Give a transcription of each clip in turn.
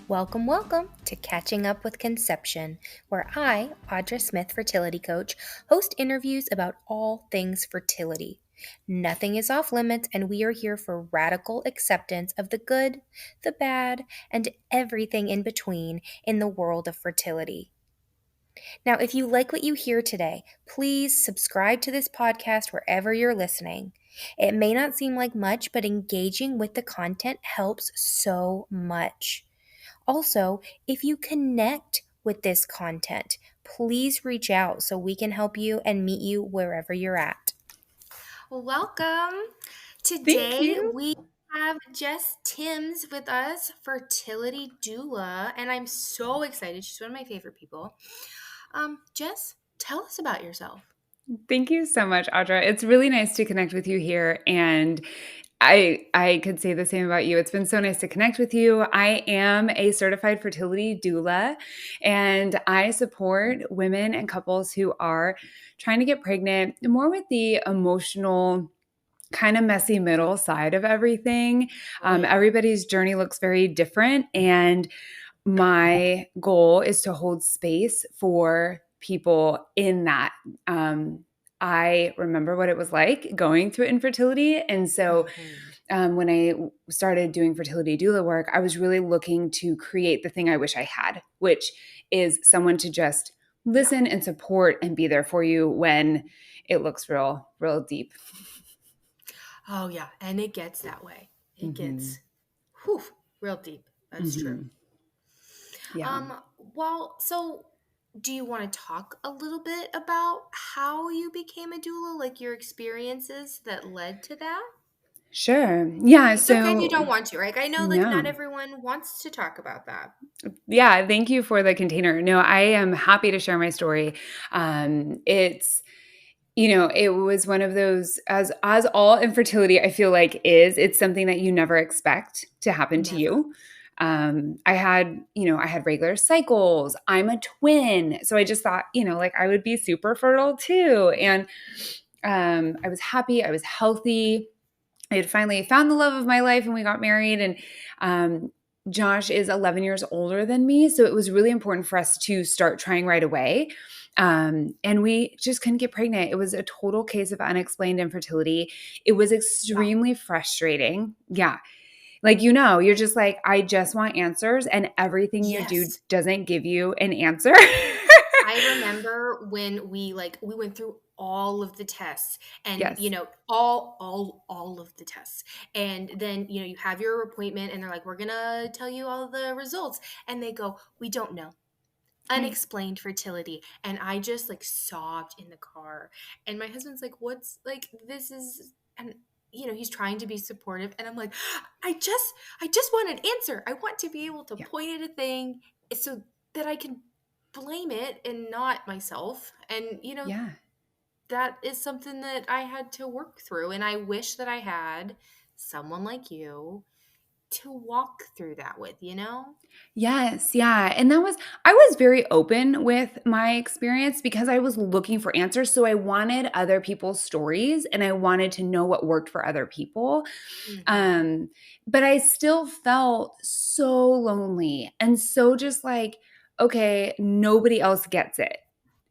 Welcome, welcome to Catching Up with Conception, where I, Audra Smith, Fertility Coach, host interviews about all things fertility. Nothing is off limits, and we are here for radical acceptance of the good, the bad, and everything in between in the world of fertility. Now, if you like what you hear today, please subscribe to this podcast wherever you're listening. It may not seem like much, but engaging with the content helps so much. Also, if you connect with this content, please reach out so we can help you and meet you wherever you're at. Welcome. Thank Today you. we have Jess Timms with us, Fertility Doula, and I'm so excited. She's one of my favorite people. Jess, tell us about yourself. Thank you so much, Audra. It's really nice to connect with you here. And I could say the same about you. It's been so nice to connect with you. I am a certified fertility doula, and I support women and couples who are trying to get pregnant more with the emotional, kind of messy middle side of everything. Everybody's journey looks very different. And my goal is to hold space for people in that. I remember what it was like going through infertility. And so when I started doing fertility doula work, I was really looking to create the thing I wish I had, which is someone to just listen and support and be there for you when it looks real, real deep. Oh, yeah. And it gets that way. It Mm-hmm. gets real deep. That's true. Yeah. So do you want to talk a little bit about how you became a doula, like your experiences that led to that? Sure. Yeah. It's okay if you So, don't want to, right? I know like not no. everyone wants to talk about that. Yeah, thank you for the container. No, I am happy to share my story. It was one of those, as all infertility I feel like is, it's something that you never expect to happen to Never. you. I had regular cycles. I'm a twin. So I just thought, like I would be super fertile too. And I was happy, I was healthy. I had finally found the love of my life and we got married. And Josh is 11 years older than me. So it was really important for us to start trying right away. And we just couldn't get pregnant. It was a total case of unexplained infertility. It was extremely frustrating. Yeah. Like, you're just like, I just want answers, and everything you do Yes. doesn't give you an answer. I remember when we went through all of the tests and Yes. all of the tests, and then you have your appointment and they're like, we're gonna tell you all the results, and they go, we don't know, Right. unexplained fertility. And I just like sobbed in the car, and my husband's like, what's like this is, and he's trying to be supportive, and I'm like, I just want an answer. I want to be able to Yeah. point at a thing so that I can blame it and not myself. And Yeah. that is something that I had to work through, and I wish that I had someone like you to walk through that with. Yes, yeah, and I was very open with my experience because I was looking for answers, so I wanted other people's stories and I wanted to know what worked for other people. Mhm. Um, but I still felt so lonely and so just like, okay, nobody else gets it.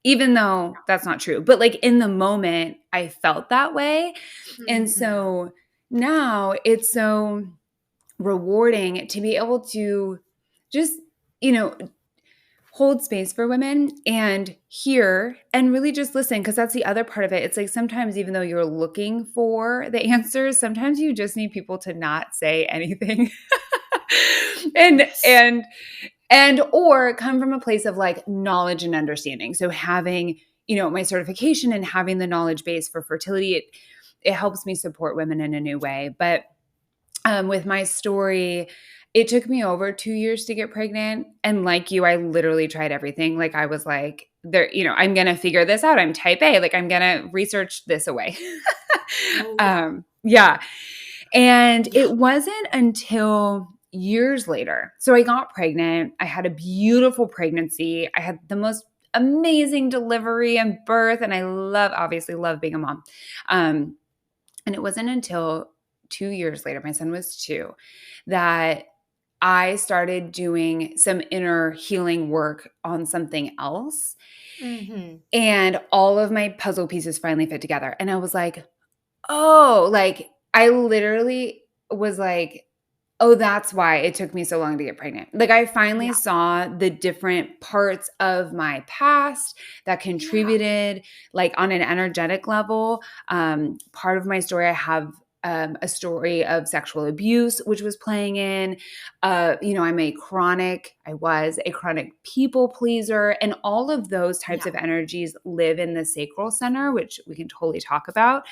Even though that's not true, but like in the moment, I felt that way. And Mhm. so now it's so rewarding to be able to just, you know, hold space for women and hear and really just listen, because that's the other part of it. It's like sometimes even though you're looking for the answers, sometimes you just need people to not say anything. and Yes. and and or come from a place of like knowledge and understanding. So having, my certification and having the knowledge base for fertility, it helps me support women in a new way. But with my story, it took me over 2 years to get pregnant. And like you, I literally tried everything. Like I was like, I'm going to figure this out. I'm type A. Like I'm going to research this away. Oh, yeah. Yeah. And Yeah. it wasn't until years later. So I got pregnant. I had a beautiful pregnancy. I had the most amazing delivery and birth. And I obviously love being a mom. And it wasn't until 2 years later, my son was 2, that I started doing some inner healing work on something else. Mm-hmm. And all of my puzzle pieces finally fit together. And I was like, oh, like I literally was like, oh, that's why it took me so long to get pregnant. Like I finally Yeah. saw the different parts of my past that Yeah. contributed, like on an energetic level. Part of my story, I have a story of sexual abuse, which was playing in. I was a chronic people pleaser, and all of those types Yeah. of energies live in the sacral center, which we can totally talk about.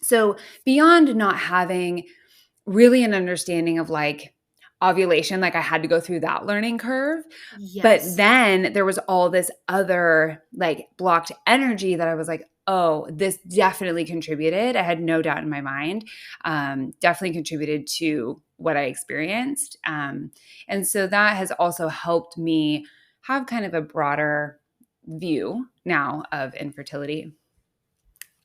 So beyond not having really an understanding of like ovulation, like I had to go through that learning curve. But Yes. then there was all this other like blocked energy that I was like, oh, this definitely contributed. I had no doubt in my mind, definitely contributed to what I experienced. And so that has also helped me have kind of a broader view now of infertility.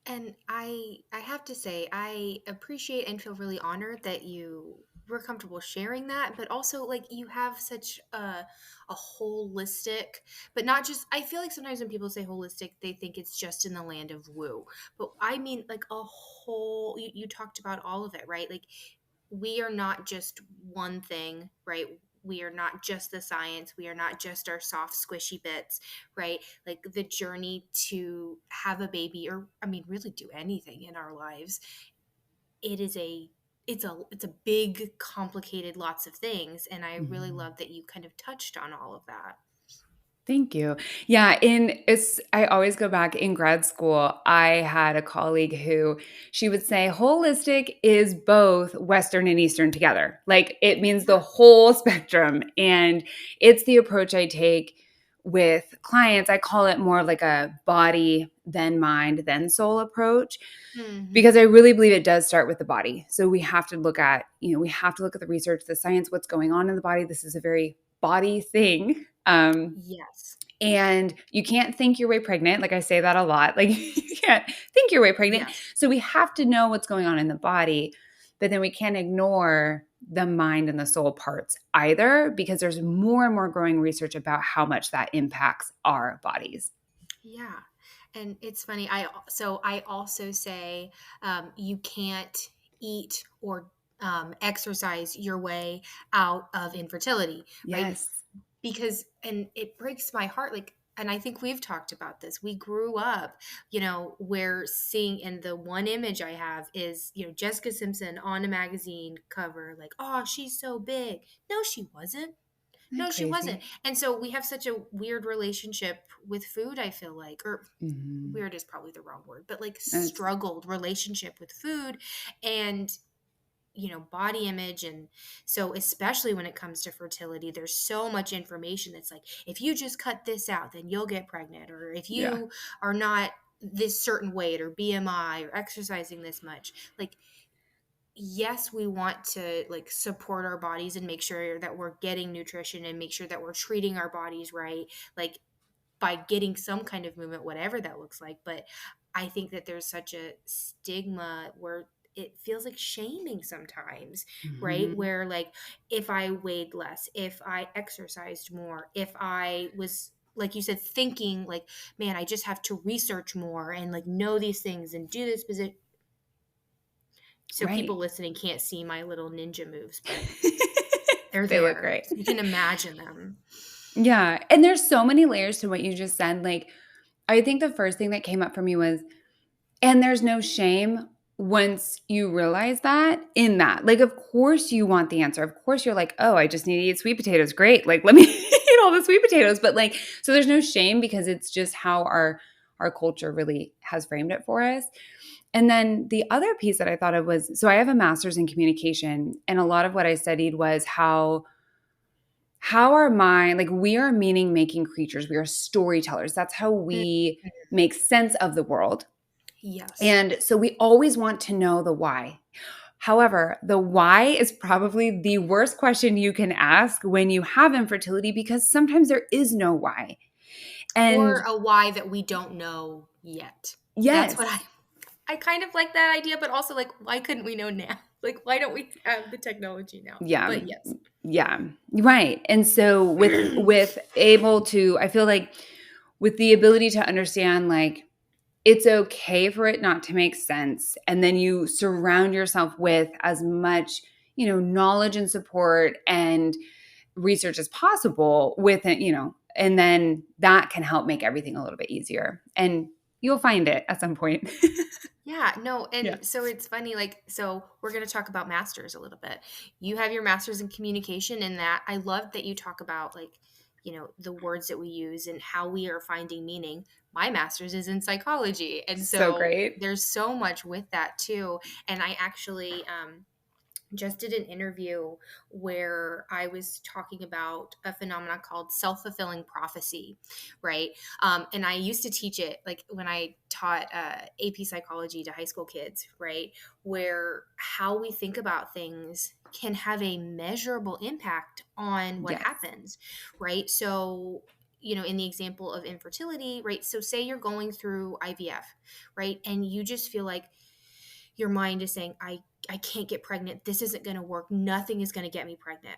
And I have to say, I appreciate and feel really honored that you were comfortable sharing that, but also like you have such a holistic, but not just, I feel like sometimes when people say holistic, they think it's just in the land of woo. But I mean like a whole, you talked about all of it, right? Like we are not just one thing, right? We are not just the science. We are not just our soft, squishy bits, right? Like the journey to have a baby, or I mean, really do anything in our lives. It is it's a big, complicated, lots of things, and I really Mhm. love that you kind of touched on all of that. Thank you. Yeah, I always go back in grad school. I had a colleague who she would say holistic is both Western and Eastern together. Like it means the Yeah. whole spectrum. And it's the approach I take with clients. I call it more like a body, then mind, then soul approach because Mm-hmm. I really believe it does start with the body. So we have to look at, we have to look at the research, the science, what's going on in the body. This is a very body thing. Yes. And you can't think your way pregnant. Like I say that a lot. Like you can't think your way pregnant. Yes. So we have to know what's going on in the body, but then we can't ignore the mind and the soul parts either because there's more and more growing research about how much that impacts our bodies. Yeah. And it's funny. I also say you can't eat or exercise your way out of infertility, right? Yes. Because and it breaks my heart. Like, and I think we've talked about this. We grew up, where seeing, and the one image I have is, Jessica Simpson on a magazine cover, like, oh, she's so big. No, she wasn't. Isn't No, that she wasn't. crazy? And so we have such a weird relationship with food, I feel like, or Mhm. weird is probably the wrong word, but like That's struggled relationship with food and, body image. And so, especially when it comes to fertility, there's so much information that's like, if you just cut this out, then you'll get pregnant. Or if yeah. you are not this certain weight or BMI or exercising this much, like, yes, we want to like support our bodies and make sure that we're getting nutrition and make sure that we're treating our bodies right, like by getting some kind of movement, whatever that looks like. But I think that there's such a stigma where it feels like shaming sometimes, right? Mhm. Where like if I weighed less, if I exercised more, if I was like you said, thinking like, man, I just have to research more and like know these things and do this position. So people Right. listening can't see my little ninja moves, but they're They look there. great. So you can imagine them. Yeah, and there's so many layers to what you just said. Like, I think the first thing that came up for me was, and there's no shame once you realize that in that. Like, of course you want the answer. Of course you're like, oh, I just need to eat sweet potatoes. Great. Like, let me eat all the sweet potatoes. But like, so there's no shame because it's just how our culture really has framed it for us. And then the other piece that I thought of was, so I have a master's in communication, and a lot of what I studied was how our mind, like we are meaning making creatures, we are storytellers. That's how Mm. we make sense of the world. Yes. And so we always want to know the why. However, the why is probably the worst question you can ask when you have infertility because sometimes there is no why. Or And a why that we don't know yet. That's what yes, I kind of like that idea, but also like, why couldn't we know now? Like, why don't we have the technology now? Yeah. But yes. Yeah. Right. And so with able to, I feel like with the ability to understand, like, it's okay for it not to make sense. And then you surround yourself with as much, knowledge and support and research as possible with it, and then that can help make everything a little bit easier. And you'll find it at some point. Yeah, no, Yeah. and so it's funny, like, so we're going to talk about masters a little bit. You have your masters in communication, and that I love that you talk about, like, the words that we use and how we are finding meaning. My master's is in psychology, and So so great. there's so much with that too. And I actually just did an interview where I was talking about a phenomenon called self-fulfilling prophecy, right? And I used to teach it like when I taught AP psychology to high school kids, right? Where how we think about things can have a measurable impact on what Yes. happens, right? So, in the example of infertility, right? So, say you're going through IVF, right? And you just feel like your mind is saying, I can't get pregnant. This isn't going to work. Nothing is going to get me pregnant.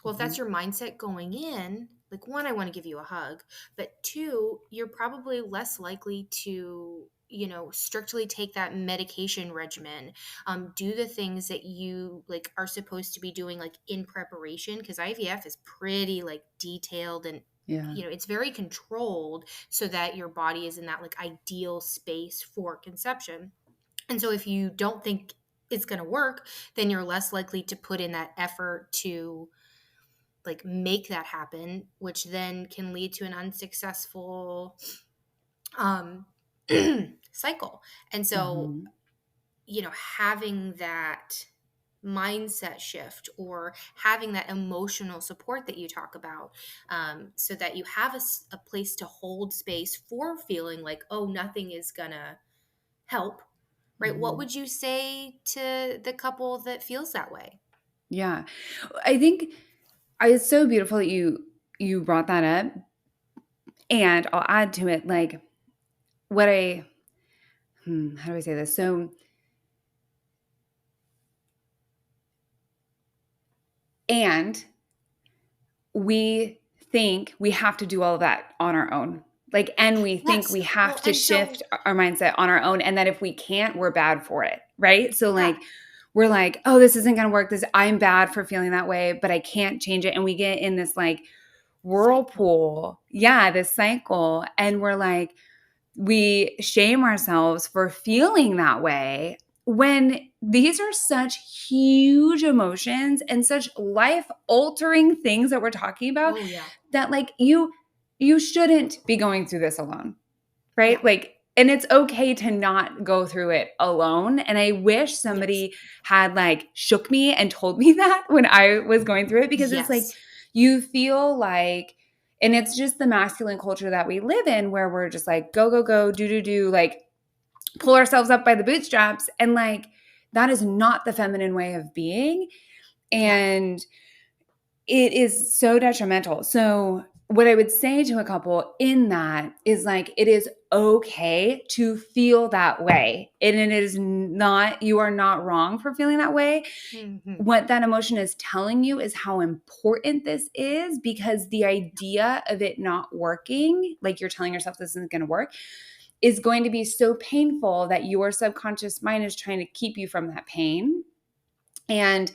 Well, if Mhm. that's your mindset going in, like, one, I want to give you a hug, but two, you're probably less likely to, strictly take that medication regimen, do the things that you like are supposed to be doing, like in preparation, because IVF is pretty like detailed and Yeah. it's very controlled so that your body is in that like ideal space for conception. And so if you don't think it's going to work, then you're less likely to put in that effort to like make that happen, which then can lead to an unsuccessful um cycle. And so, Mhm. having that mindset shift or having that emotional support that you talk about, so that you have a place to hold space for feeling like, oh, nothing is gonna help, right? What Mhm. would you say to the couple that feels that way? Yeah. I think it's so beautiful that you brought that up, and I'll add to it, like, what I how do I say this? So, and we think we have to do all of that on our own. Like, and we think Yes. we have Well, to and shift so, our mindset on our own, and that if we can't, we're bad for it, right? So, yeah, like, we're like, oh, this isn't going to work. This, I'm bad for feeling that way, but I can't change it. And we get in this like cycle. whirlpool. Yeah, this cycle. And we're like, we shame ourselves for feeling that way when these are such huge emotions and such life altering things that we're talking about, Oh, yeah. that like you shouldn't be going through this alone, Yeah. right? Like, and it's okay to not go through it alone. And I wish Yes. somebody had like shook me and told me that when I was going through it, because it's like Yes. you feel like, and it's just the masculine culture that we live in where we're just like, go, go, go, do, do, do, like pull ourselves up by the bootstraps. And like, that is not the feminine way of being. Yeah. And it is so detrimental. So, what I would say to a couple in that is like, it is okay to feel that way. And it is not, you are not wrong for feeling that way. Hmm. What that emotion is telling you is how important this is, because the idea of it not working, like you're telling yourself this isn't going to work, is going to be so painful that your subconscious mind is trying to keep you from that pain. And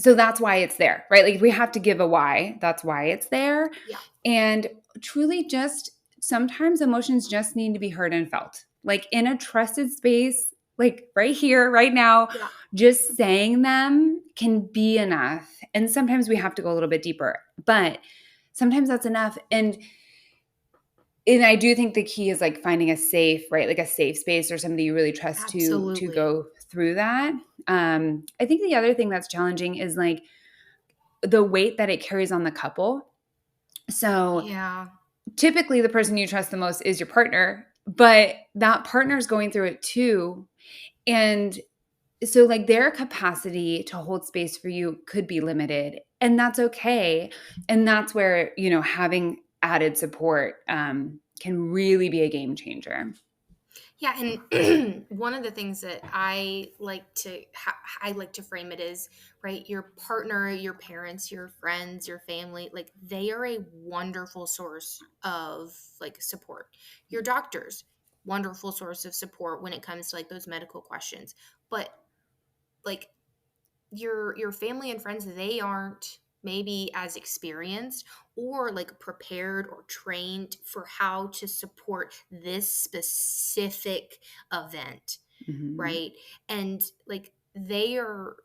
so that's why it's there, right? Like, if we have to give a why, that's why it's there. Yeah. And truly, just sometimes emotions just need to be heard and felt, like in a trusted space, like right here, right now. Yeah. Just saying them can be enough. And sometimes we have to go a little bit deeper, but sometimes that's enough. And I do think the key is like finding a safe, right? Like a safe space or somebody you really trust to Absolutely. go through that. I think the other thing that's challenging is like the weight that it carries on the couple. So Yeah. typically the person you trust the most is your partner, but that partner's going through it too. And so like their capacity to hold space for you could be limited, and that's okay. And that's where, having added support can really be a game changer. Yeah, and one of the things that I like to frame it is, right, your partner, your parents, your friends, your family, like they are a wonderful source of like support. Your doctors, wonderful source of support when it comes to like those medical questions. But like your family and friends, they aren't maybe as experienced or like prepared or trained for how to support this specific event, Mhm. right? And like they're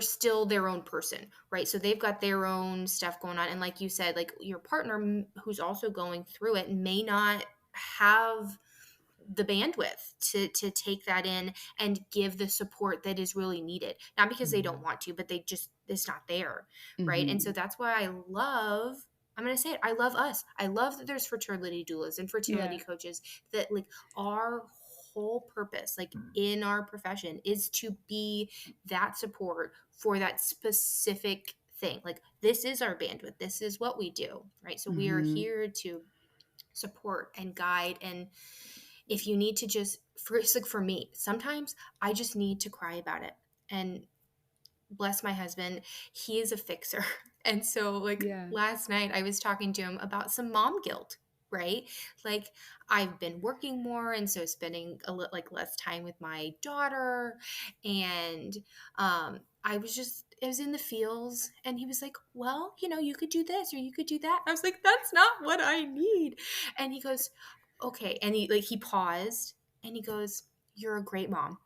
still their own person, right? So they've got their own stuff going on, and like you said, like your partner who's also going through it may not have the bandwidth to take that in and give the support that is really needed, not because they don't Mhm. want to, but they just, it's not there, right? And so Mhm. that's why I'm going to say it, I love us, I love that there's fertility doulas and fertility Yeah. coaches, that like our whole purpose like in our profession is to be that support for that specific thing. Like this is our bandwidth, this is what we do, right? So we are Mhm. here to support and guide. And if you need to just, for it's like for me, sometimes I just need to cry about it. And bless my husband, he is a fixer. And so like Yeah. last night I was talking to him about some mom guilt, right? Like I've been working more and so spending like less time with my daughter. And I was in the fields and he was like, well, you could do this or you could do that. I was like, that's not what I need. And he goes, okay. And he paused and he goes, you're a great mom.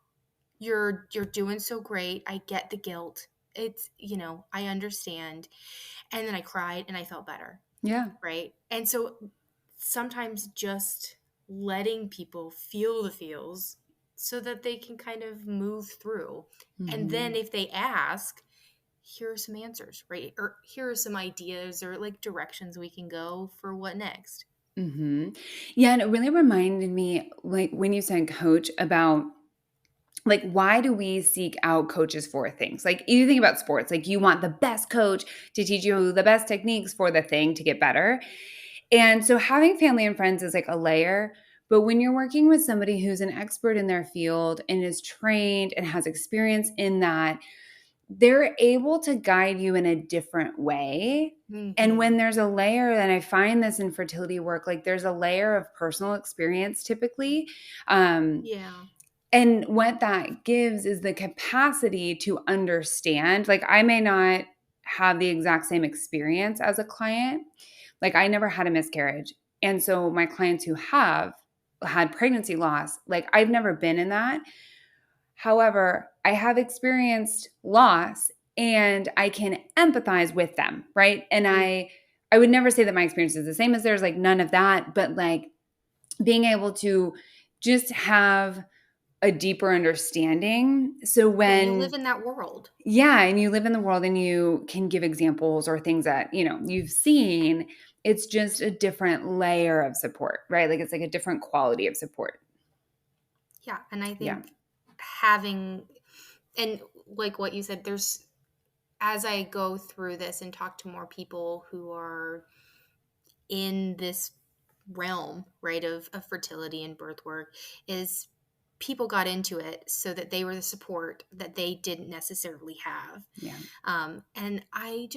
You're doing so great. I get the guilt. It's, I understand. And then I cried and I felt better, Yeah. right? And so sometimes just letting people feel the feels so that they can kind of move through. And then Mhm. if they ask, here are some answers, right? Or here are some ideas or like directions we can go for what next. Mhm. Yeah, and it really reminded me, like, when you said coach about, like, why do we seek out coaches for things? Like, you think about sports, like, you want the best coach to teach you the best techniques for the thing to get better. And so having family and friends is like a layer, but when you're working with somebody who's an expert in their field and is trained and has experience in that, they're able to guide you in a different way. And Hmm. when there's a layer, and I find this in fertility work, like there's a layer of personal experience typically. Um, Yeah. and what that gives is the capacity to understand. Like, I may not have the exact same experience as a client. Like, I never had a miscarriage. And so, my clients who have had pregnancy loss, like, I've never been in that. However, I have experienced loss and I can empathize with them, right? And Yeah. I would never say that my experience is the same as theirs, like none of that, but like being able to just have a deeper understanding. So Yeah. You live when, in that world. yeah, and you live in the world and you can give examples or things that, you've seen, it's just a different layer of support, right? Like it's like a different quality of support. Yeah. And I Yeah. think having, and like what you said, there's, as I go through this and talk to more people who are in this realm, right, of fertility and birth work, is people got into it so that they were the support that they didn't necessarily have. Yeah. And I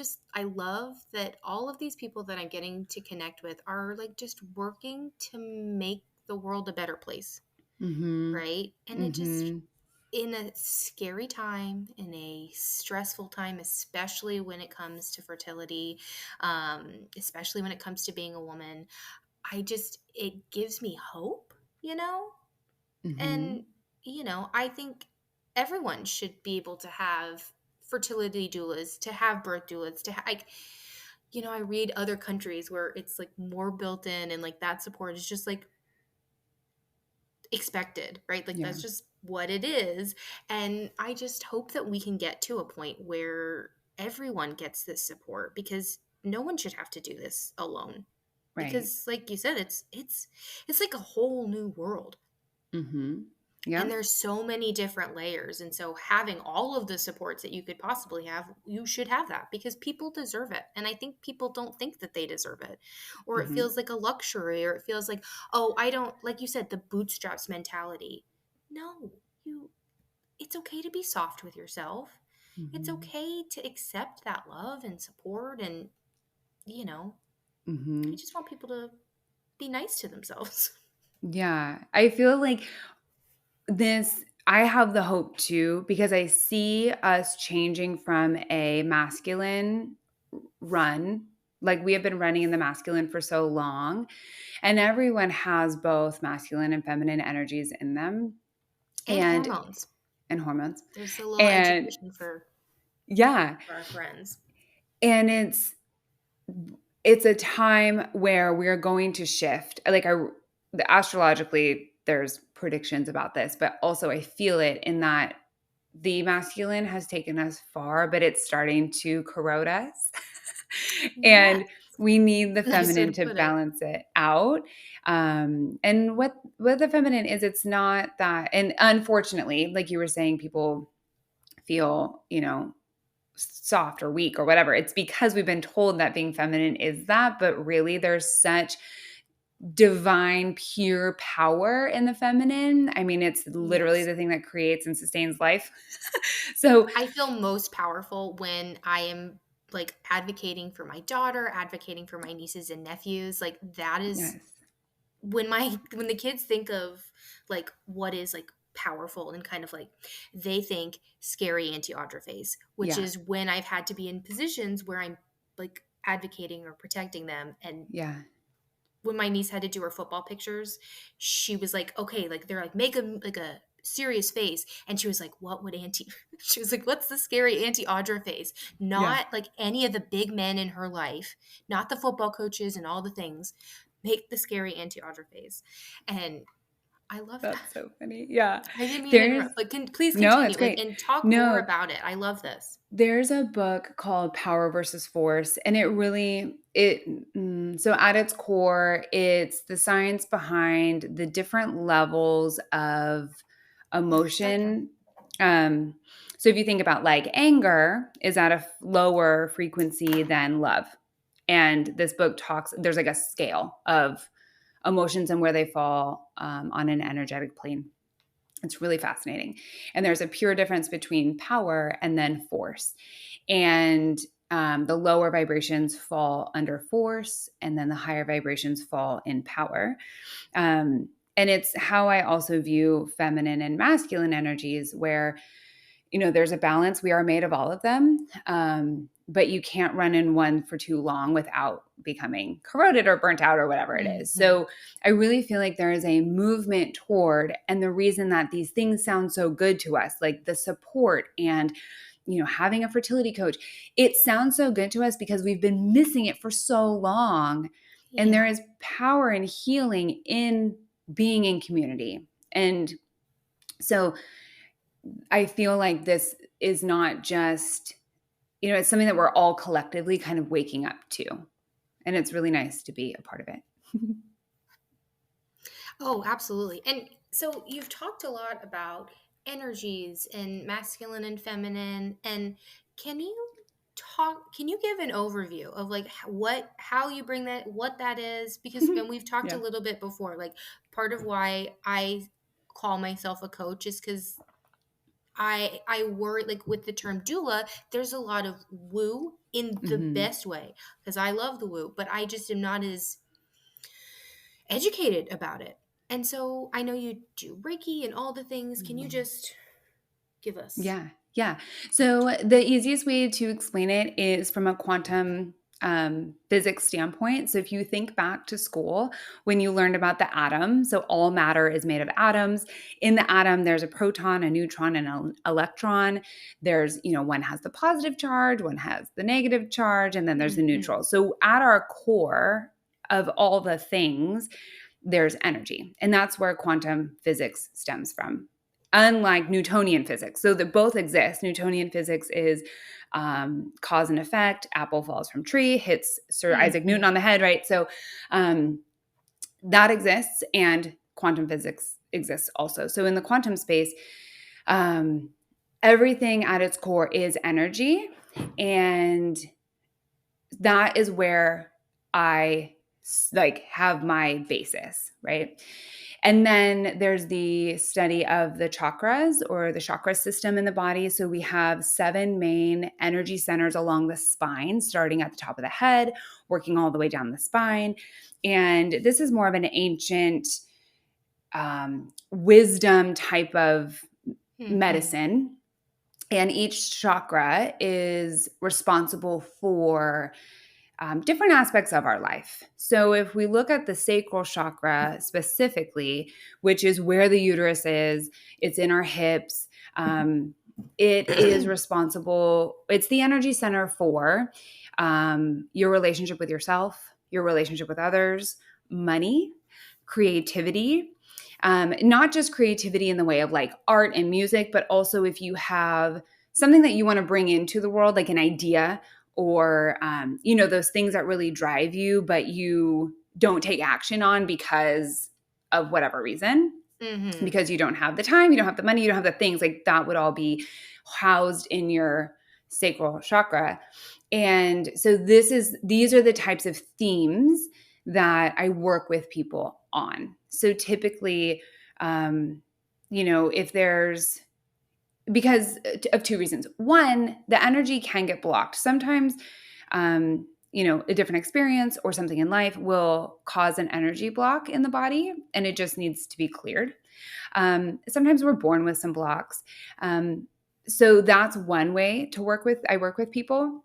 love that all of these people that I'm getting to connect with are like just working to make the world a better place, Mhm. right? And it just, Mhm. in a scary time, in a stressful time, especially when it comes to fertility, especially when it comes to being a woman, it gives me hope. And, Mhm. I think everyone should be able to have fertility doulas, to have birth doulas, like, I read other countries where it's like more built in and like that support is just like expected, right? Like Yeah. that's just what it is. And I just hope that we can get to a point where everyone gets this support because no one should have to do this alone. Right. Because like you said, it's like a whole new world. Mhm. Yeah. And there's so many different layers. And so having all of the supports that you could possibly have, you should have that because people deserve it. And I think people don't think that they deserve it. Or it Hmm. feels like a luxury, or it feels like, oh, I don't, like you said, the bootstraps mentality. No, you it's okay to be soft with yourself. It's Hmm. okay to accept that love and support, and you know, I Hmm. just want people to be nice to themselves. Yeah. I feel like I have the hope too, because I see us changing from a masculine run. Like we have been running in the masculine for so long, and everyone has both masculine and feminine energies in them, And and hormones. hormones. There's a little And education for yeah, our friends. and it's a time where we're going to shift. Astrologically, there's predictions about this, but also I feel it in that the masculine has taken us far, but it's starting to corrode us. Yeah. And we need the Nice way feminine to to put it. balance it out. And what the feminine is, it's not that. And unfortunately, like you were saying, people feel, soft or weak or whatever. It's because we've been told that being feminine is that, but really there's such divine, pure power in the feminine. I mean, it's literally Yes. the thing that creates and sustains life. So, I feel most powerful when I am like advocating for my daughter, advocating for my nieces and nephews. Like that is yes. when the kids think of like what is like powerful and kind of like they think scary Auntie Audra face, which Yeah. is when I've had to be in positions where I'm like advocating or protecting them. And Yeah. when my niece had to do her football pictures, she was like, okay, like they're like make a serious face, and she was like, what would Auntie? She was like, what's the scary Auntie Audra face? Yeah. Not like any of the big men in her life, not the football coaches and all the things. Make the scary Auntie Audra face, and I love that. That's so funny. Yeah. I didn't mean to There's interrupt, but please No, continue, it's like, great. and talk more No, about it. I love this. there's a book called Power versus Force, and it really it so at its core, it's the science behind the different levels of Okay. emotion. Um, so if you think about like anger is at a lower frequency than love. And this book there's like a scale of emotions and where they fall on an energetic plane. It's really fascinating. And there's a pure difference between power and then force. And the lower vibrations fall under force, and then the higher vibrations fall in power. And it's how I also view feminine and masculine energies, where there's a balance. We are made of all of them. But you can't run in one for too long without becoming corroded or burnt out or whatever it is. Mhm. So I really feel like there is a movement toward, and the reason that these things sound so good to us, like the support and having a fertility coach, it sounds so good to us because we've been missing it for so long. And there Yeah. is power and healing in being in community. And so I feel like this is not just, it's something that we're all collectively kind of waking up to. And it's really nice to be a part of it. Oh, absolutely. And so you've talked a lot about energies and masculine and feminine. And can you can you give an overview of like how you bring that, what that is? Because, and we've talked a Yeah. little bit before, like part of why I call myself a coach is because I worry like with the term doula, there's a lot of woo in the Hmm. best way because I love the woo, but I just am not as educated about it. And so I know you do Reiki and all the things. Can you just give us Yeah. Yeah. a So tour? the easiest way to explain it is from a quantum physics standpoint. So if you think back to school when you learned about the atom, so all matter is made of atoms. In the atom, there's a proton, a neutron, and an electron. There's, one has the positive charge, one has the negative charge, and then there's the Mhm. neutral. So at our core of all the things, there's energy. And that's where quantum physics stems from, unlike Newtonian physics. So that both exist. Newtonian physics is cause and effect. Apple falls from tree, hits Sir Isaac Newton Mhm. on the head, right? So um, that exists, and quantum physics exists also. So in the quantum space, everything at its core is energy, and that is where I have my basis, right? And then there's the study of the chakras, or the chakra system in the body. So we have 7 main energy centers along the spine, starting at the top of the head, working all the way down the spine. And this is more of an ancient wisdom type of medicine. And each chakra is responsible for different aspects of our life. So if we look at the sacral chakra specifically, which is where the uterus is, it's in our hips. It is responsible, it's the energy center for your relationship with yourself, your relationship with others, money, creativity. Not just creativity in the way of like art and music, but also if you have something that you want to bring into the world, like an idea, or those things that really drive you, but you don't take action on because of whatever reason, because you don't have the time, you don't have the money, you don't have the things, like that would all be housed in your sacral chakra. And so these are the types of themes that I work with people on. So typically, if there's, because of 2 reasons. One, the energy can get blocked. Sometimes, a different experience or something in life will cause an energy block in the body, and it just needs to be cleared. Sometimes we're born with some blocks. So that's one way to work with. I work with people.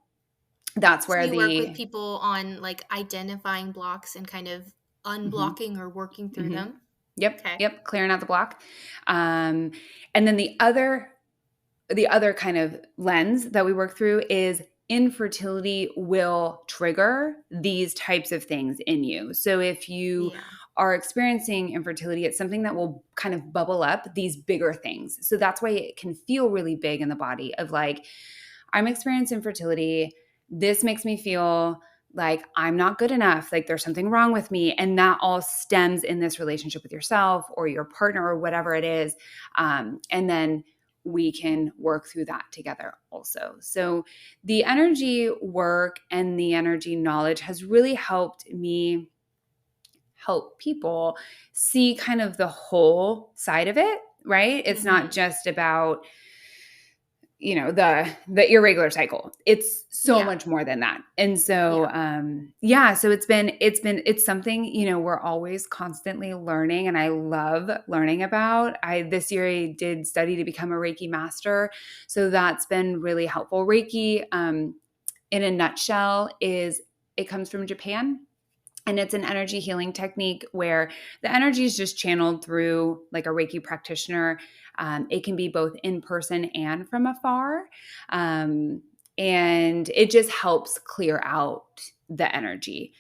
That's So where you work with people on like identifying blocks and kind of unblocking or working through them? Yep. Okay. Yep. Clearing out the block. And then the other kind of lens that we work through is infertility will trigger these types of things in you. So if you are experiencing infertility, it's something that will kind of bubble up these bigger things. So that's why it can feel really big in the body of like, I'm experiencing infertility. This makes me feel like I'm not good enough, like there's something wrong with me. And that all stems in this relationship with yourself or your partner or whatever it is. And then we can work through that together also. So the energy work and the energy knowledge has really helped me help people see kind of the whole side of it, right? It's not just about the irregular cycle. It's so much more than that. And so so it's something, we're always constantly learning, and I love learning about. This year I did study to become a Reiki master. So that's been really helpful. Reiki, in a nutshell, it comes from Japan. And it's an energy healing technique where the energy is just channeled through like a Reiki practitioner. It can be both in person and from afar. And it just helps clear out the energy.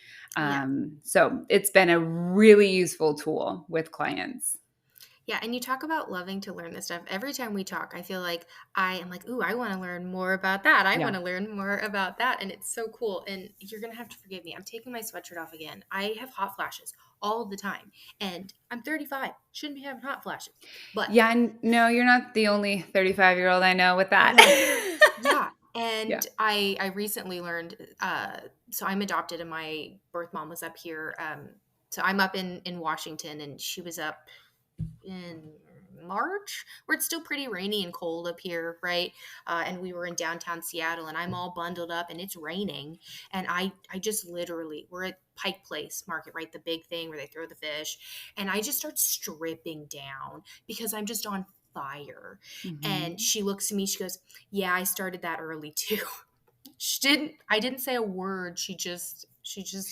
So it's been a really useful tool with clients. Yeah, and you talk about loving to learn this stuff. Every time we talk, I feel like I am like, ooh, I want to learn more about that. I want to learn more about that. And it's so cool. And you're going to have to forgive me. I'm taking my sweatshirt off again. I have hot flashes all the time. And I'm 35. Shouldn't be having hot flashes. But yeah, no, you're not the only 35-year-old I know with that. Yeah. And I recently learned, so I'm adopted and my birth mom was up here. So I'm up in Washington and she was up in March, where it's still pretty rainy and cold up here, right? And we were in downtown Seattle, and I'm all bundled up, and it's raining, and I just literally, we're at Pike Place Market, right? The big thing where they throw the fish, and I just start stripping down because I'm just on fire. And she looks at me, she goes, "Yeah, I started that early too." I didn't say a word. She just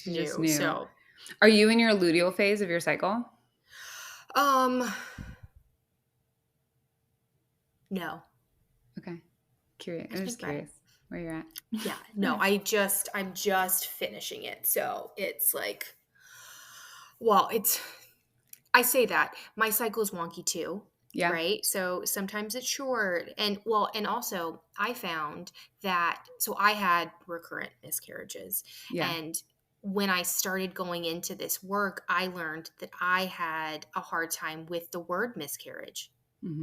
knew. So, are you in your luteal phase of your cycle? No. Okay. Curious. I'm just curious where you're at. Yeah, no, I'm just finishing it. So it's like, well, I say that my cycle is wonky too. Yeah. Right. So sometimes it's short. And also I found that, so I had recurrent miscarriages. Yeah. And when I started going into this work, I learned that I had a hard time with the word miscarriage.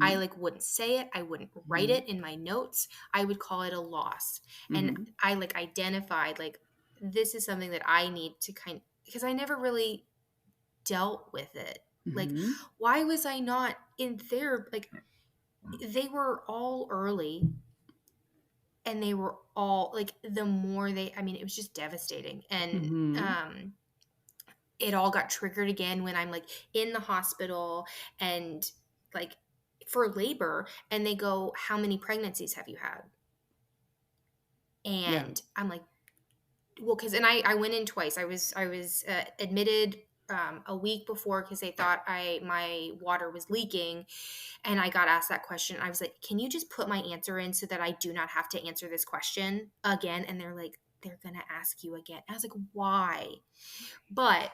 I Mhm. like wouldn't say it. I wouldn't write Mhm. it in my notes. I would call it a loss. And Mhm. I like identified like this is something that I need to because I never really dealt with it. Like, Mhm. why was I not in therapy? Like, they were all early and they were all like, the more I mean, it was just devastating. And, Mhm. it all got triggered again when I'm like in the hospital and like for labor, and they go, how many pregnancies have you had? Yeah. And I'm like, well, because and I went in twice. I was admitted a week before because they thought I my water was leaking, and I got asked that question. I was like, can you just put my answer in so that I do not have to answer this question again? And they're like, they're gonna ask you again. I was like, why? But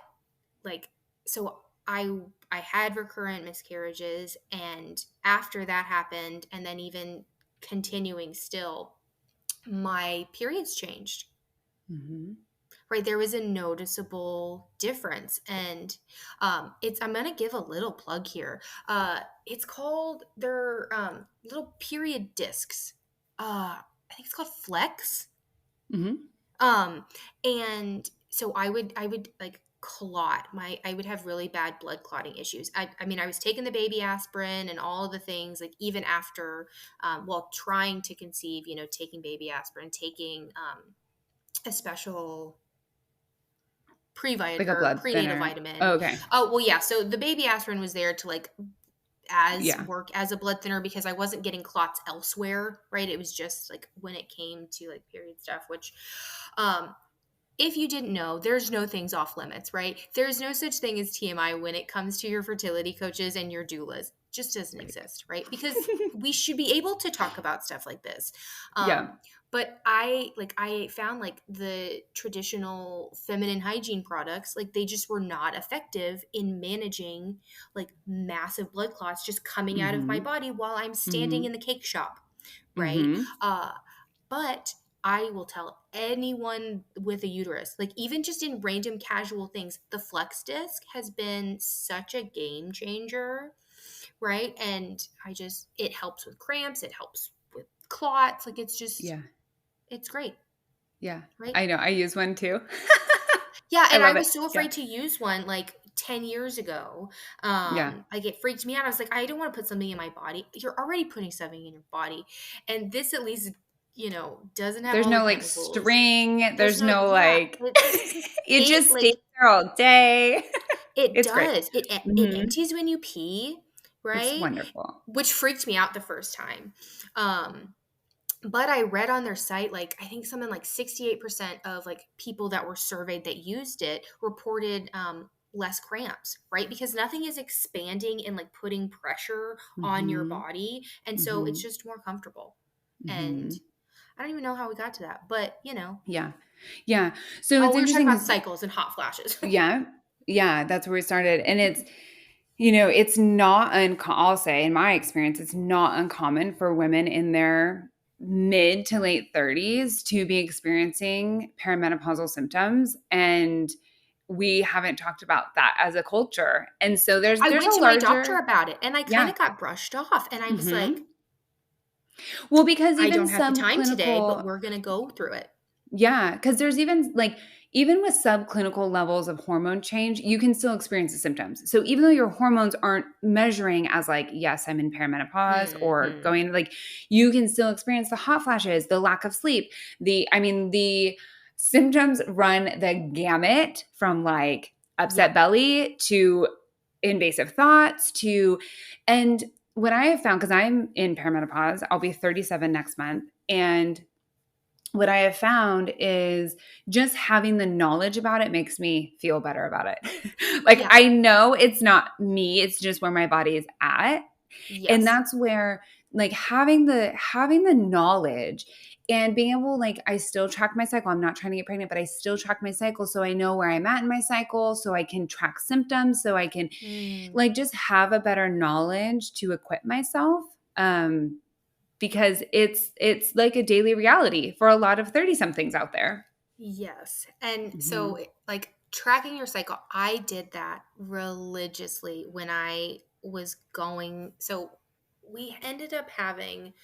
like, so I had recurrent miscarriages, and after that happened, and then even continuing still, my periods changed. Mhm. Right, there was a noticeable difference. And it's I'm gonna give a little plug here. It's called they're little period discs. I think it's called Flex. Mhm. um and so I would like clot my I would have really bad blood clotting issues. I mean, I was taking the baby aspirin and all of the things, like even after while trying to conceive, taking baby aspirin, taking a special Like a or blood prenatal thinner. Oh, vitamin. okay. Oh, well, yeah. So the baby aspirin was there to like as Yeah. work as a blood thinner because I wasn't getting clots elsewhere, right? It was just like when it came to like period stuff, which um if you didn't know, there's no things off limits, right? There's no such thing as TMI when it comes to your fertility coaches and your doulas. Just doesn't Right. exist, right? Because we should be able to talk about stuff like this. Yeah. But I found like the traditional feminine hygiene products, like they just were not effective in managing like massive blood clots just coming out of my Mhm. body while I'm standing in Mhm. the cake shop, right? Mhm. But I will tell anyone with a uterus, like even just in random casual things, the flex disc has been such a game changer, right? And it helps with cramps, it helps with clots. Like Yeah. it's great, Yeah. right? I know. I use one too. Yeah, I and I love it. was so Yeah. afraid to use one like 10 years ago. Yeah. Like it freaked me out. I was like, I don't want to put something in my body. You're already putting something in your body. And this at least, doesn't have There's all the no, like, chemicals. string, There's there's no no, yeah, like it's it it just stays like there all day. it It's great. does. It Mhm. empties when you pee, It's right? wonderful. Which freaked me out the first time. Um but I read on their site, like I think something like 68% of like people that were surveyed that used it reported less cramps, right? Because nothing is expanding and like putting pressure on your Mhm. body. And so it's Mhm. just more comfortable. And Mhm. I don't even know how we got to that, but Yeah. Yeah. So oh, it's we were talking interesting about 'cause cycles and hot flashes. yeah. Yeah, that's where we started, and it's not I'll say in my experience, it's not uncommon for women in their mid to late 30s to be experiencing perimenopausal symptoms, and we haven't talked about that as a culture. And so there's I there's went a to my doctor larger about it and I kind yeah. of got brushed off. And I was like, Mhm. Well, because I even don't have the time today, but subclinical we're going to go through it. yeah, because there's even like even with subclinical levels of hormone change, you can still experience the symptoms. So even though your hormones aren't measuring as like, yes, I'm in perimenopause or Hmm. going like you can still experience the hot flashes, the lack of sleep, the symptoms run the gamut from like Yep. upset belly to invasive thoughts to and what I have found, because I'm in perimenopause, I'll be 37 next month. And what I have found is just having the knowledge about it makes me feel better about it. Like Yeah. I know it's not me, it's just where my body is at. And Yes. that's where like having the knowledge and being able like I still track my cycle. I'm not trying to get pregnant, but I still track my cycle so I know where I'm at in my cycle, so I can track symptoms, so I can Mm. like just have a better knowledge to equip myself. Because it's like a daily reality for a lot of 30 somethings out there. Yes. And so, Mhm. like, tracking your cycle, I did that religiously when I was going. So, we ended up having,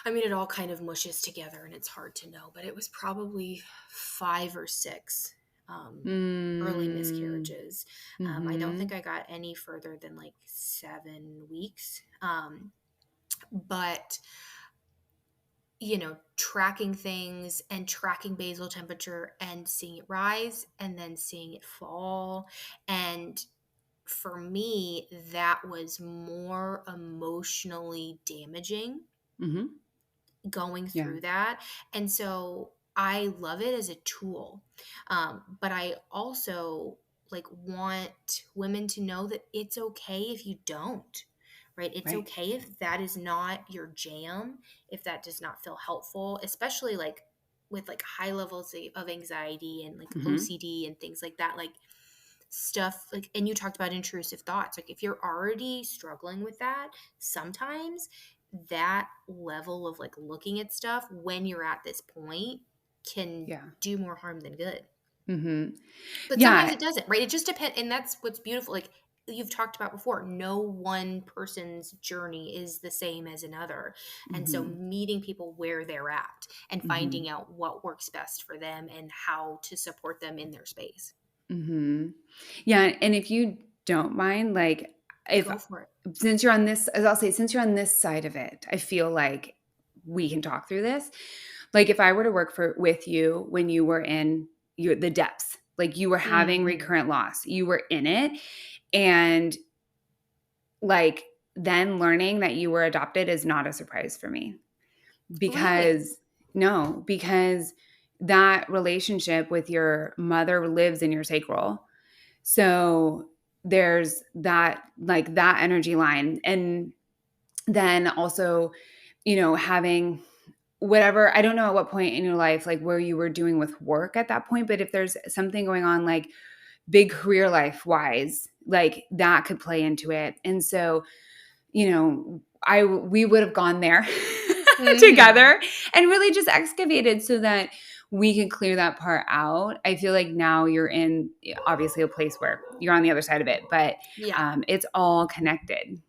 I mean, it all kind of mushes together and it's hard to know, but it was probably 5 or 6 um, early Mm. miscarriages. I don't think Mhm. I got any further than like 7 weeks. But tracking things and tracking basal temperature and seeing it rise and then seeing it fall. And for me, that was more emotionally damaging Mhm. going Yeah. through that. And so I love it as a tool. But I also like want women to know that it's okay if you don't, right? It's Right. okay if that is not your jam, if that does not feel helpful, especially like with like high levels of anxiety and like Mhm. OCD and things like that. Like stuff like, and you talked about intrusive thoughts, like if you're already struggling with that, sometimes that level of like looking at stuff when you're at this point can Yeah. do more harm than good. Mhm. But sometimes Yeah. it doesn't, right? It just depends. And that's what's beautiful, like you've talked about before, no one person's journey is the same as another. And so Mhm. meeting people where they're at and Mhm. finding out what works best for them and how to support them in their space. Mhm. Yeah, and if you don't mind, like, if Go for it. since you're on this as I'll say, since you're on this side of it, I feel like we can talk through this. Like, if I were to work with you when you were in the depths, like, you were having Mhm. recurrent loss, you were in it, and, like, then learning that you were adopted is not a surprise for me. Really? Because no, because that relationship with your mother lives in your sacral. So there's that, like, that energy line. And then also, having whatever, I don't know at what point in your life, like where you were doing with work at that point, but if there's something going on, like big career life wise, like that could play into it. And so, we would have gone there Mhm. together and really just excavated so that we can clear that part out. I feel like now you're in, obviously, a place where you're on the other side of it, but Yeah. it's all connected.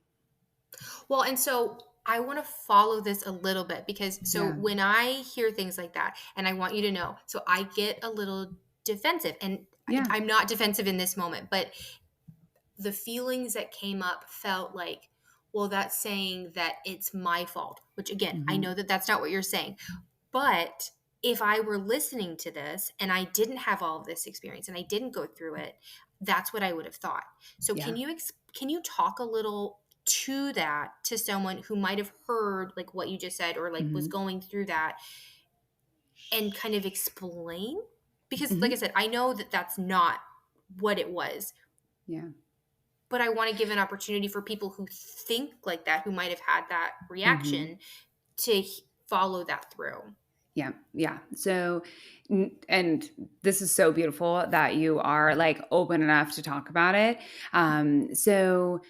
Well, and so I want to follow this a little bit because so Yeah. when I hear things like that, and I want you to know, so I get a little defensive, and Yeah. I'm not defensive in this moment, but the feelings that came up felt like, well, that's saying that it's my fault, which again, I Hmm. know that that's not what you're saying. But if I were listening to this and I didn't have all of this experience and I didn't go through it, that's what I would have thought. So Yeah. can you talk a little to that to someone who might have heard like what you just said or like was Hmm. going through that and kind of explain? Because like I Hmm. said, I know that that's not what it was, Yeah. but I want to give an opportunity for people who think like that, who might have had that Hmm. reaction to follow that through. Yeah. Yeah. So, and this is so beautiful that you are like open enough to talk about it. So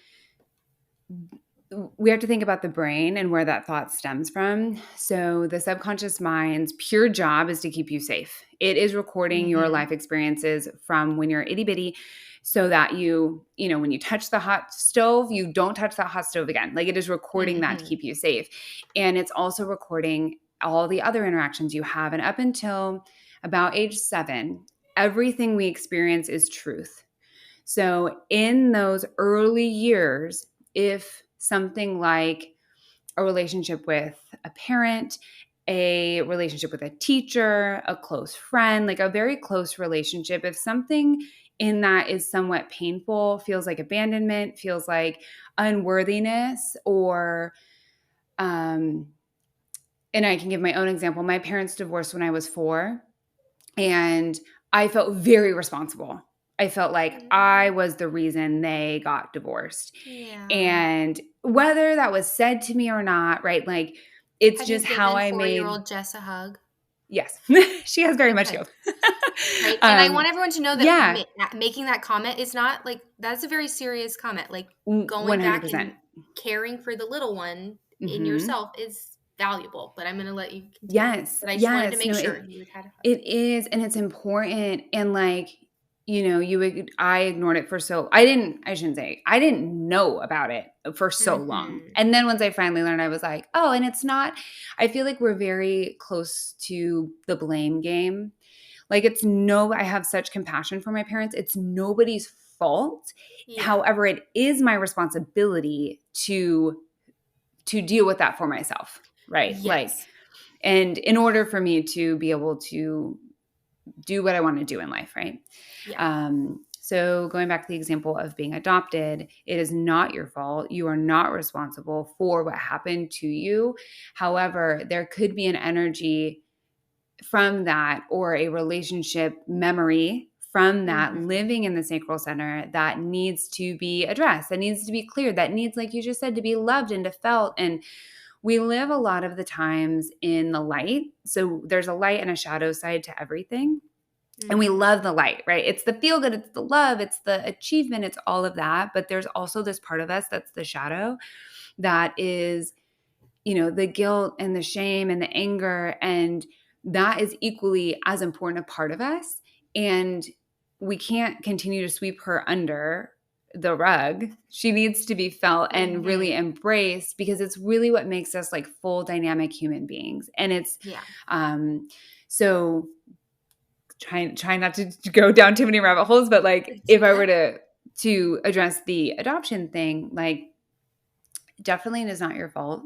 we have to think about the brain and where that thought stems from. So, the subconscious mind's pure job is to keep you safe. It is recording your Mhm. life experiences from when you're itty bitty so that when you touch the hot stove, you don't touch that hot stove again. Like, it is recording that to Mhm. keep you safe. And it's also recording all the other interactions you have. And up until about age 7, everything we experience is truth. So, in those early years, if something like a relationship with a parent, a relationship with a teacher, a close friend, like a very close relationship, if something in that is somewhat painful, feels like abandonment, feels like unworthiness, or, um, and I can give my own example. My parents divorced when I was 4, and I felt very responsible. I felt like I Mm. was the reason they got divorced. Yeah. And whether that was said to me or not, right? Like, it's Have you just how given I 4-year-old made. Jess a hug? Yes. She has very much Okay. you. Right? And I um, want everyone to know that yeah, making that comment is not like that's a very serious comment. Like going back 100%. and caring for the little one in Mhm. yourself is valuable, but I'm gonna let you continue. Yes, But I just wanted to yes, make no, sure you had had. it is, and it's important, and, like, I ignored it for I shouldn't say I didn't know about it for so long, Mhm. and then once I finally learned, I was like, "Oh," and it's not I feel like we're very close to the blame game. Like, I have such compassion for my parents, it's nobody's fault. Yeah. However, it is my responsibility to deal with that for myself, right? Like, Yes. and in order for me to be able to do what I want to do in life, right? Yeah. So going back to the example of being adopted, it is not your fault. You are not responsible for what happened to you. However, there could be an energy from that or a relationship memory from that Mhm. living in the sacral center that needs to be addressed, that needs to be cleared, that needs, like you just said, to be loved and to felt. And we live a lot of the times in the light. So there's a light and a shadow side to everything. And we Mhm. love the light, right? It's the feel good, it's the love, it's the achievement, it's all of that. But there's also this part of us that's the shadow that is, the guilt and the shame and the anger. And that is equally as important a part of us. And we can't continue to sweep her under the rug. She needs to be felt and really Mhm. embraced because it's really what makes us like full dynamic human beings. And it's, Yeah. so trying not to go down too many rabbit holes, but like It's if I were okay. to address the adoption thing, like definitely it is not your fault.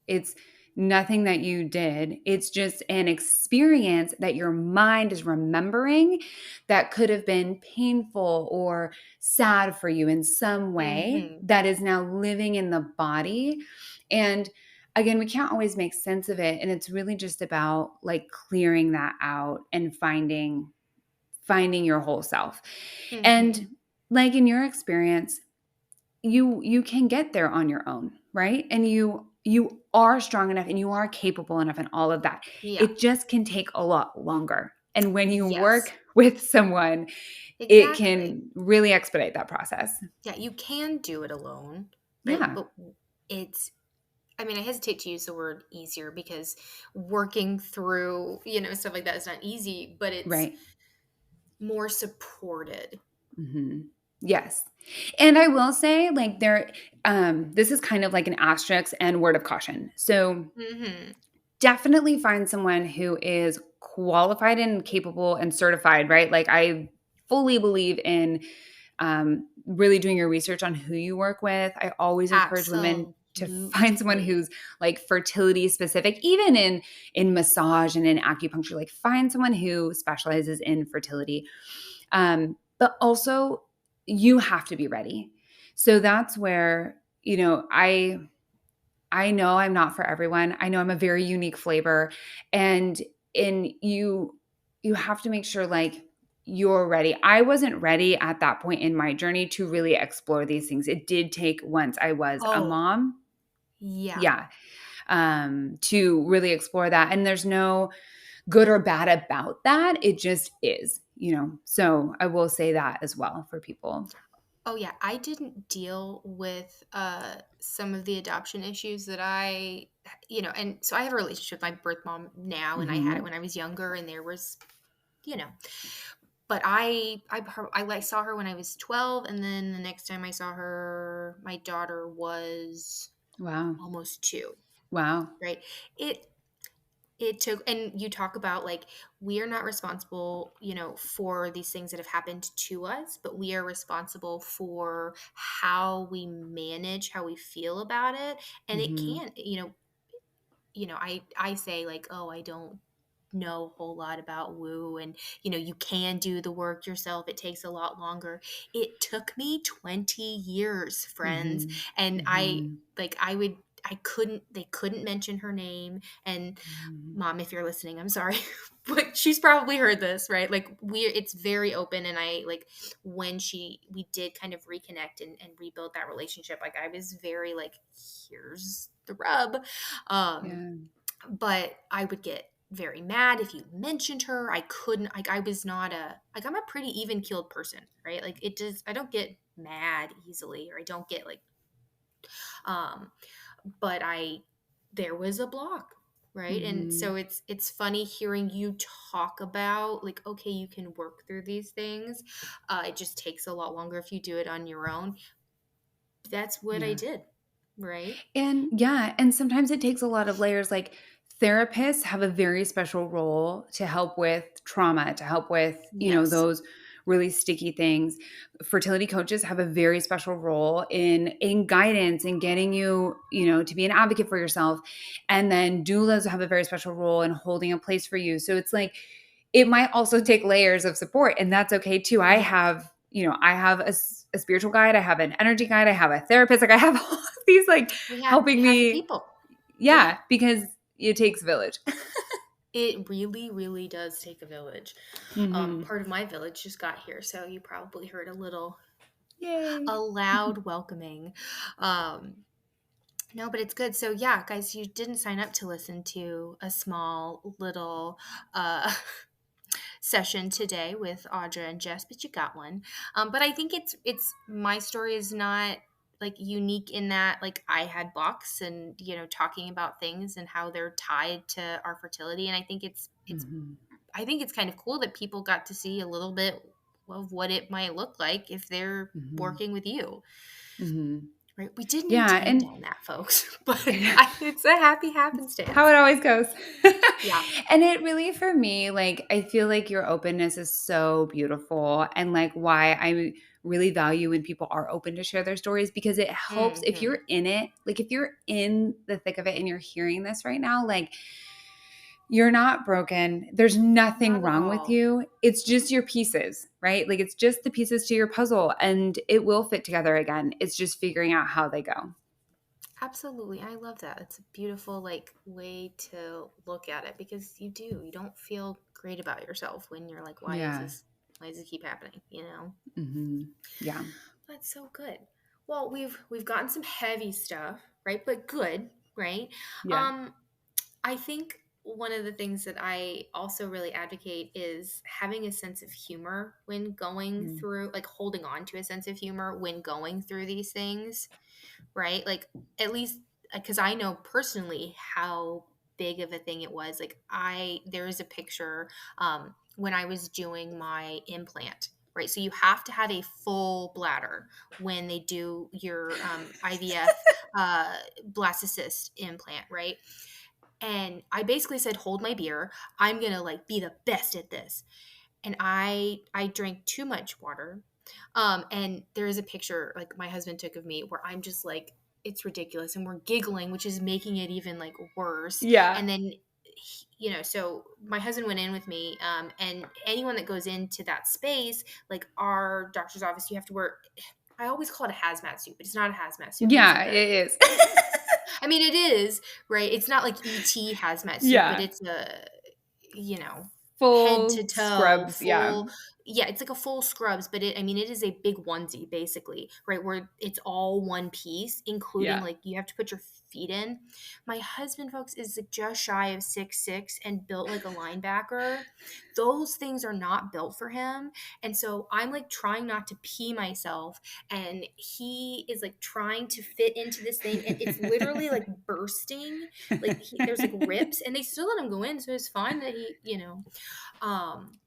It's nothing that you did. It's just an experience that your mind is remembering that could have been painful or sad for you in some way Mhm. that is now living in the body. And again, we can't always make sense of it. And it's really just about like clearing that out and finding your whole self. And Mhm. like in your experience, you can get there on your own, right? And you are strong enough and you are capable enough and all of that. Yeah. It just can take a lot longer. And when you work Yes. with someone, it Exactly. can really expedite that process. Yeah, you can do it alone, right? Yeah. But it's I mean, I hesitate to use the word easier because working through, stuff like that is not easy, but it's Right. more supported. Mhm. Yes. And I will say, like, this is kind of like an asterisk and word of caution. So Mhm. definitely find someone who is qualified and capable and certified, right? Like, I fully believe in really doing your research on who you work with. I always encourage women to find someone Absolutely. who's like fertility specific, even in massage and in acupuncture. Like, find someone who specializes in fertility. But also, you have to be ready. So that's where I know I'm not for everyone. I know I'm a very unique flavor, and you have to make sure like you're ready. I wasn't ready at that point in my journey to really explore these things. It did take once I was a Oh, mom, yeah. yeah, to really explore that. And there's no good or bad about that. It just is. So I will say that as well for people. Oh, yeah. I didn't deal with some of the adoption issues that and so I have a relationship with my birth mom now, and I had it Hmm. when I was younger, and there was, you know, but I like saw her when I was 12, and then the next time I saw her, my daughter was Wow. almost 2, Wow. right? It it took, and you talk about like we are not responsible, for these things that have happened to us, but we are responsible for how we manage how we feel about it. And it Hmm. can't, I say like, oh, I don't know a whole lot about woo, and you can do the work yourself. It takes a lot longer. It took me 20 years, friends. Hmm. And Hmm. I couldn't they couldn't mention her name. And Mhm. mom, if you're listening, I'm sorry. But she's probably heard this, right? Like it's very open. And I like when we did kind of reconnect and rebuild that relationship, like I was very like, here's the rub. um Yeah. but I would get very mad if you mentioned her. I couldn't, like, I was not I'm a pretty even keeled person, right? Like, I don't get mad easily, or I don't get like, um, but there was a block. right? And Mhm. so it's funny hearing you talk about like, okay, you can work through these things. It just takes a lot longer if you do it on your own. That's what I Yeah. did, right? And yeah, and sometimes it takes a lot of layers. Like therapists have a very special role to help with trauma, to help with, Yes. those really sticky things. Fertility coaches have a very special role in guidance and getting you, to be an advocate for yourself. And then doulas have a very special role in holding a place for you. So it's like it might also take layers of support, and that's okay too. Yes. I have a spiritual guide, I have an energy guide, I have a therapist, like I have all of these like We helping have me. people. Yeah. Yeah, because it takes a village. It really, really does take a village. Mhm. Part of my village just got here, so you probably heard a Yay. loud welcoming. Um, no, but it's good. So yeah, guys, you didn't sign up to listen to a small little uh session today with Audra and Jess, but you got one. But I think it's my story is not like unique in that like I had blocks and talking about things and how they're tied to our fertility, and I think it's Mhm. I think it's kind of cool that people got to see a little bit of what it might look like if they're Mhm. working with you. Mhm. Right? We didn't Yeah, intend and on that, folks, but I know. it's a happy How happenstance. it always goes. Yeah. And it really, for me, like, I feel like your openness is so beautiful, and like why I really value when people are open to share their stories, because it helps if Hmm. you're in it, like if you're in the thick of it and you're hearing this right now, like you're not broken. There's nothing Not at wrong with all. you. It's just your pieces, right? Like it's just the pieces to your puzzle, and it will fit together again. It's just figuring out how they go. Absolutely. I love that. It's a beautiful like way to look at it because you don't feel great about yourself when you're like, Yeah. why does it keep happening? Yeah. That's so good. Well, we've gotten some heavy stuff, right? But good, right? Yeah. Um, I think one of the things that I also really advocate is having a sense of humor when going Mm. through, like holding on to a sense of humor when going through these things, right? Like at least because I know personally how big of a thing it was. Like there is a picture when I was doing my implant, right? So you have to have a full bladder when they do your IVF blastocyst implant, right? And I basically said, hold my beer. I'm gonna like be the best at this. And I drank too much water. And there is a picture like my husband took of me where I'm just like, it's ridiculous. And we're giggling, which is making it even like worse. Yeah. And then so my husband went in with me, and anyone that goes into that space, like our doctor's office, you have to wear, I always call it a hazmat suit, but it's not a hazmat suit. It's Yeah, like it is. I mean, it is, right? It's not like ET hazmat suit, but Yeah. it's a, you know, head to Full toe, scrubs. Yeah. full. Yeah, it's like a full scrubs, but I mean, it is a big onesie basically, right? Where it's all one piece, including Yeah. like you have to put your feet in. My husband, folks, is like just shy of 6'6" and built like a linebacker. Those things are not built for him. And so I'm like trying not to pee myself, and he is like trying to fit into this thing, and it's literally like bursting. Like there's like rips, and they still let him go in, so it's fine that um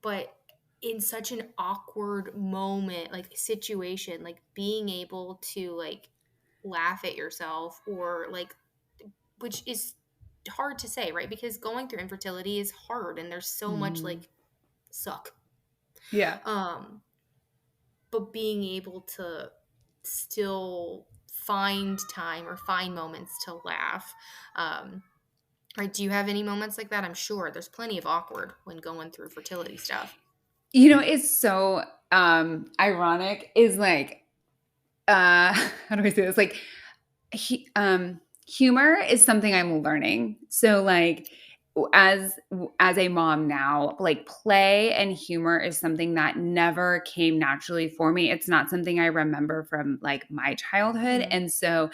but in such an awkward moment, like situation, like being able to like laugh at yourself, or like, which is hard to say, right? Because going through infertility is hard and there's so much Mhm. like suck. Yeah. um but being able to still find time or find moments to laugh. Right, do you have any moments like that? I'm sure there's plenty of awkward when going through fertility stuff. It's so ironic is like how do I say this? Like humor is something I'm learning. So like as a mom now, like play and humor is something that never came naturally for me. It's not something I remember from like my childhood. Hmm. And so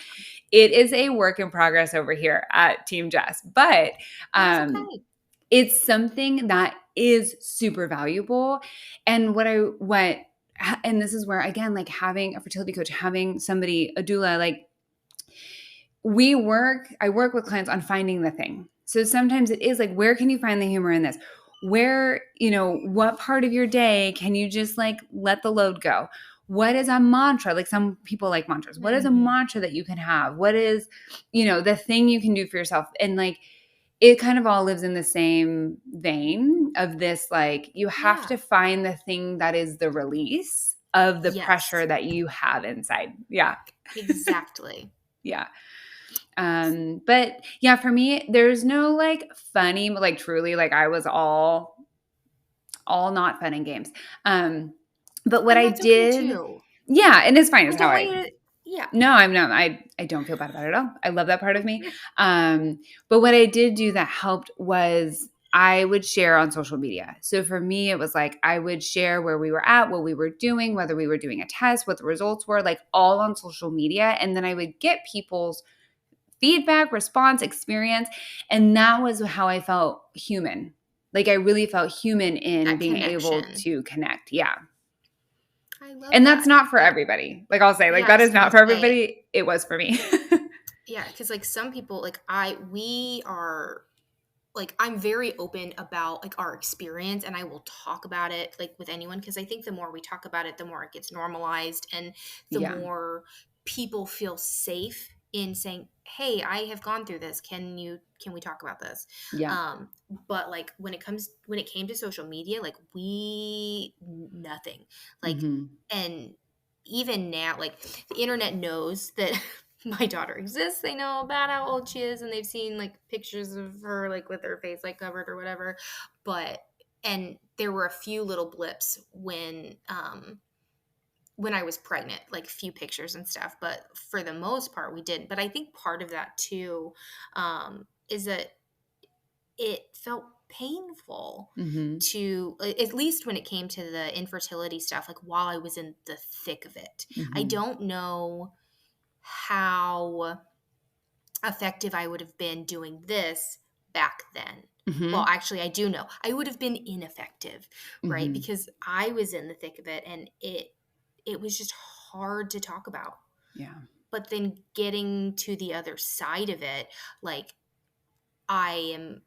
it is a work in progress over here at Team Jess. But That's um okay. it's something that is super valuable. And and this is where again, like having a fertility coach, having somebody, a doula, like I work with clients on finding the thing. So sometimes it is like, where can you find the humor in this? Where, what part of your day can you just like let the load go? What is a mantra? Like some people like mantras. What is a Mhm. mantra that you can have? What is, the thing you can do for yourself? And like, it kind of all lives in the same vein of this, like, you have Yeah. to find the thing that is the release of the Yes. pressure that you have inside. Yeah. Exactly. Yeah. But yeah, for me, there's no like funny, like truly, like I was all not fun and games. But what And I that's okay did, too. yeah, and it's fine. I It's how don't want I, you to yeah. no, I'm not, I don't feel bad about it at all. I love that part of me. But what I did do that helped was I would share on social media. So for me, it was like I would share where we were at, what we were doing, whether we were doing a test, what the results were, like all on social media. And then I would get people's feedback, response, experience. And that was how I felt human. Like I really felt human in That being able connection. to connect. Yeah. I love And that's that. not for Yeah. everybody. Like I'll say, like Yeah, I that was is gonna not for say, everybody. It was for me. yeah, because like some people, like we are like I'm very open about like our experience and I will talk about it like with anyone because I think the more we talk about it, the more it gets normalized and the Yeah. more people feel safe in saying, "Hey, I have gone through this. Can we talk about this?" Yeah. Um, but like when it came to social media, like we nothing. Like Hmm. and even now like the internet knows that my daughter exists. They know about how old she is and they've seen like pictures of her like with her face like covered or whatever. But and there were a few little blips when I was pregnant, like few pictures and stuff, but for the most part we didn't. But I think part of that too is that it felt painful Hmm. to at least when it came to the infertility stuff like while I was in the thick of it. I Hmm. don't know how effective I would have been doing this back then. Well, Hmm. actually, I do know. I would have been ineffective, right? Hmm. Because I was in the thick of it and it was just hard to talk about. Yeah. But then getting to the other side of it, like I am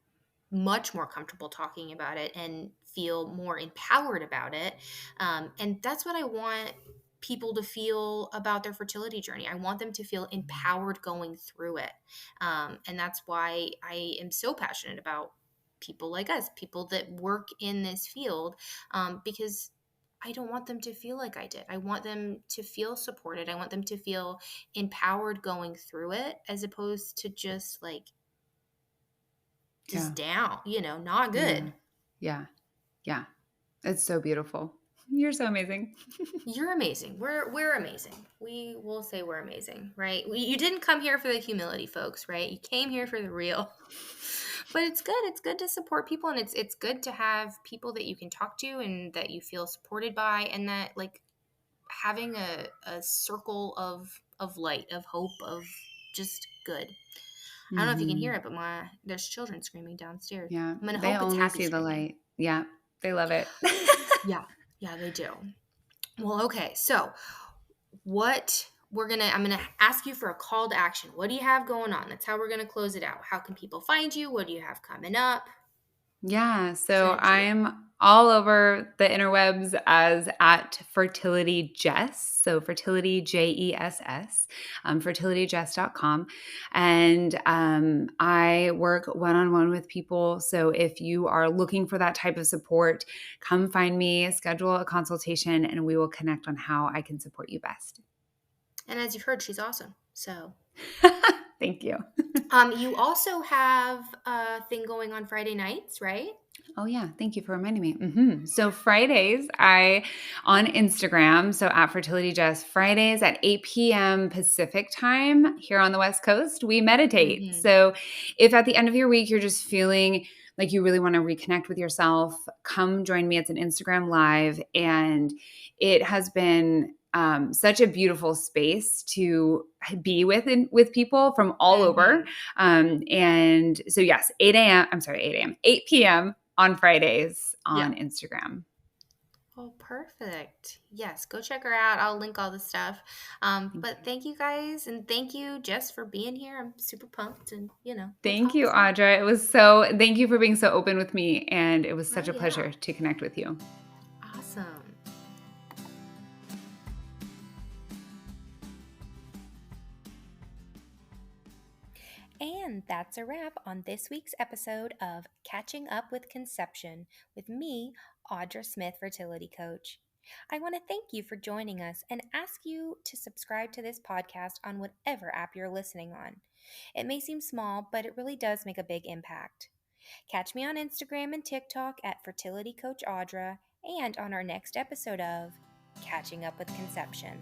much more comfortable talking about it and feel more empowered about it. And that's what I want people to feel about their fertility journey. I want them to feel empowered going through it. And that's why I am so passionate about people like us, people that work in this field, because I don't want them to feel like I did. I want them to feel supported. I want them to feel empowered going through it as opposed to just like Yeah. just down, not Yeah. good. Yeah. Yeah. It's so beautiful. You're so amazing. You're amazing. We're amazing. We will say we're amazing, right? You didn't come here for the humility, folks, right? You came here for the real. But it's good. It's good to support people, and it's good to have people that you can talk to and that you feel supported by, and that like having a circle of light, of hope, of just good. I don't know if you can hear Hmm. it, but there's children screaming downstairs. Yeah. I'm gonna They hope it's only happy see the screaming. light. Yeah. They love it. Yeah, yeah, they do. Well, okay. So, I'm gonna ask you for a call to action. What do you have going on? That's how we're gonna close it out. How can people find you? What do you have coming up? Yeah, so Send it to you. I'm all over the interwebs as at Fertility Jess. So Fertility Jess, fertilitygess.com. And I work one on one with people. So if you are looking for that type of support, come find me, schedule a consultation, and we will connect on how I can support you best. And as you've heard, she's awesome. So, Thank you. you also have a thing going on Friday nights, right? Oh yeah, thank you for reminding me. So Fridays, I on Instagram, so at Fertility Jess, Fridays at 8 p.m. Pacific time here on the West Coast, we meditate. Mm-hmm. So if at the end of your week you're just feeling like you really want to reconnect with yourself, come join me. It's an Instagram live, and it has been such a beautiful space to be with people from all over. Mm-hmm. And so yes, 8 a.m. I'm sorry, 8 a.m. 8 p.m. on Fridays Yeah. on Instagram. Oh, perfect. Yes, go check her out. I'll link all the stuff. Thank But you. thank you guys, and thank you, Jess, for being here. I'm super pumped, and we'll Thank talk you, soon. Audra. Thank you for being so open with me. And it was Oh, such a yeah. pleasure to connect with you. Awesome. And that's a wrap on this week's episode of Catching Up with Conception with me, Audra Smith, Fertility Coach. I want to thank you for joining us and ask you to subscribe to this podcast on whatever app you're listening on. It may seem small, but it really does make a big impact. Catch me on Instagram and TikTok at Fertility Coach Audra and on our next episode of Catching Up with Conception.